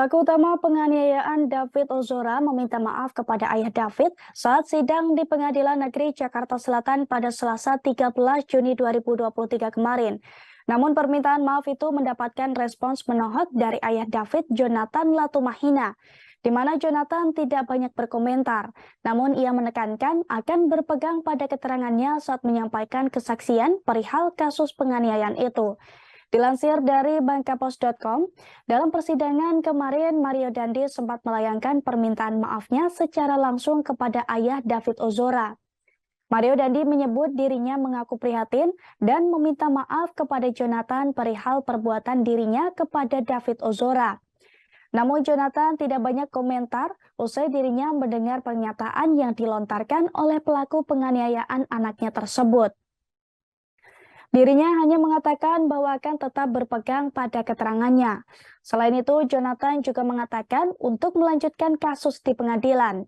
Pelaku utama penganiayaan David Ozora meminta maaf kepada ayah David saat sidang di Pengadilan Negeri Jakarta Selatan pada Selasa 13 Juni 2023 kemarin. Namun permintaan maaf itu mendapatkan respons menohok dari ayah David, Jonathan Latumahina, di mana Jonathan tidak banyak berkomentar. Namun ia menekankan akan berpegang pada keterangannya saat menyampaikan kesaksian perihal kasus penganiayaan itu. Dilansir dari bangkapos.com, dalam persidangan kemarin Mario Dandi sempat melayangkan permintaan maafnya secara langsung kepada ayah David Ozora. Mario Dandi menyebut dirinya mengaku prihatin dan meminta maaf kepada Jonathan perihal perbuatan dirinya kepada David Ozora. Namun Jonathan tidak banyak komentar usai dirinya mendengar pernyataan yang dilontarkan oleh pelaku penganiayaan anaknya tersebut. Dirinya hanya mengatakan bahwa akan tetap berpegang pada keterangannya. Selain itu, Jonathan juga mengatakan untuk melanjutkan kasus di pengadilan.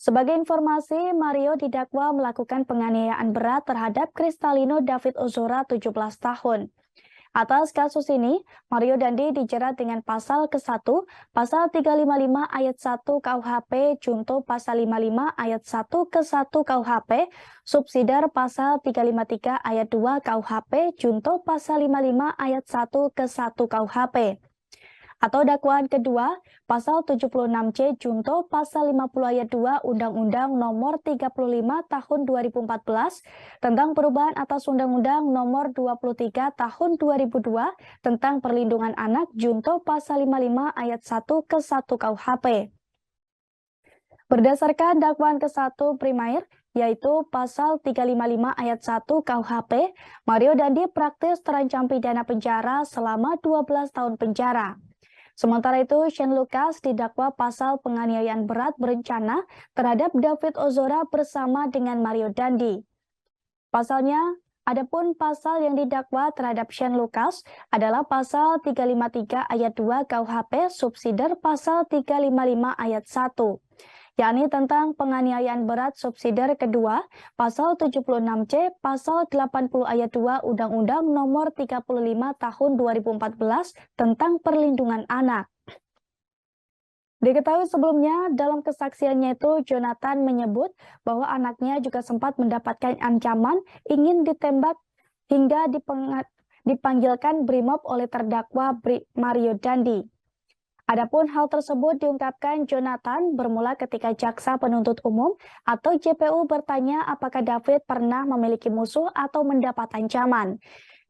Sebagai informasi, Mario didakwa melakukan penganiayaan berat terhadap Kristalino David Ozora 17 tahun. Atas kasus ini, Mario Dandi dijerat dengan pasal ke-1, pasal 355 ayat 1 KUHP, junto pasal 55 ayat 1 ke-1 KUHP, subsidiar pasal 353 ayat 2 KUHP, junto pasal 55 ayat 1 ke-1 KUHP. Atau dakwaan kedua, pasal 76C junto pasal 50 ayat 2 Undang-Undang Nomor 35 Tahun 2014 tentang perubahan atas Undang-Undang Nomor 23 Tahun 2002 tentang perlindungan anak junto pasal 55 ayat 1 ke-1 KUHP. Berdasarkan dakwaan ke-1 primair, yaitu pasal 355 ayat 1 KUHP, Mario Dandi praktis terancam pidana penjara selama 12 tahun penjara. Sementara itu, Shane Lucas didakwa pasal penganiayaan berat berencana terhadap David Ozora bersama dengan Mario Dandi. Pasalnya, adapun pasal yang didakwa terhadap Shane Lucas adalah pasal 353 ayat 2 KUHP subsidiar pasal 355 ayat 1. Yakni tentang penganiayaan berat subsidiar kedua, pasal 76C, pasal 80 ayat 2 Undang-Undang Nomor 35 Tahun 2014 tentang perlindungan anak. Diketahui sebelumnya, dalam kesaksiannya itu, Jonathan menyebut bahwa anaknya juga sempat mendapatkan ancaman ingin ditembak hingga dipanggilkan BRIMOB oleh terdakwa Mario Dandi. Adapun hal tersebut diungkapkan Jonathan bermula ketika Jaksa Penuntut Umum atau JPU bertanya apakah David pernah memiliki musuh atau mendapat ancaman.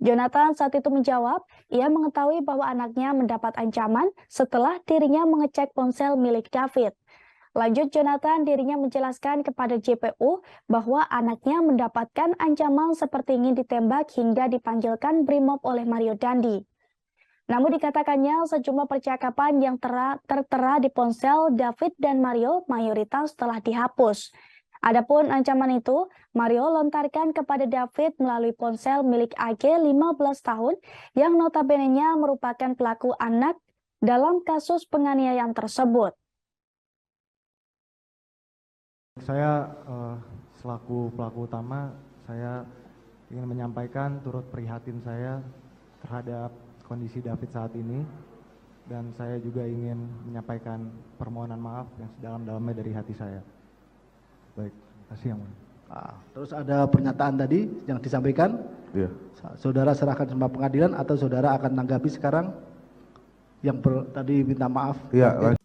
Jonathan saat itu menjawab, ia mengetahui bahwa anaknya mendapat ancaman setelah dirinya mengecek ponsel milik David. Lanjut Jonathan, dirinya menjelaskan kepada JPU bahwa anaknya mendapatkan ancaman seperti ingin ditembak hingga dipanggilkan BRIMOB oleh Mario Dandi. Namun dikatakannya sejumlah percakapan yang tertera di ponsel David dan Mario mayoritas telah dihapus. Adapun ancaman itu, Mario lontarkan kepada David melalui ponsel milik AG 15 tahun yang notabene-nya merupakan pelaku anak dalam kasus penganiayaan tersebut. Saya selaku pelaku utama, saya ingin menyampaikan turut prihatin saya terhadap kondisi David saat ini, dan saya juga ingin menyampaikan permohonan maaf yang sedalam-dalamnya dari hati saya. Baik, terima kasih yang mulia. Terus ada pernyataan tadi yang disampaikan. Iya. Saudara serahkan sama pengadilan atau saudara akan menanggapi sekarang yang tadi minta maaf? Iya.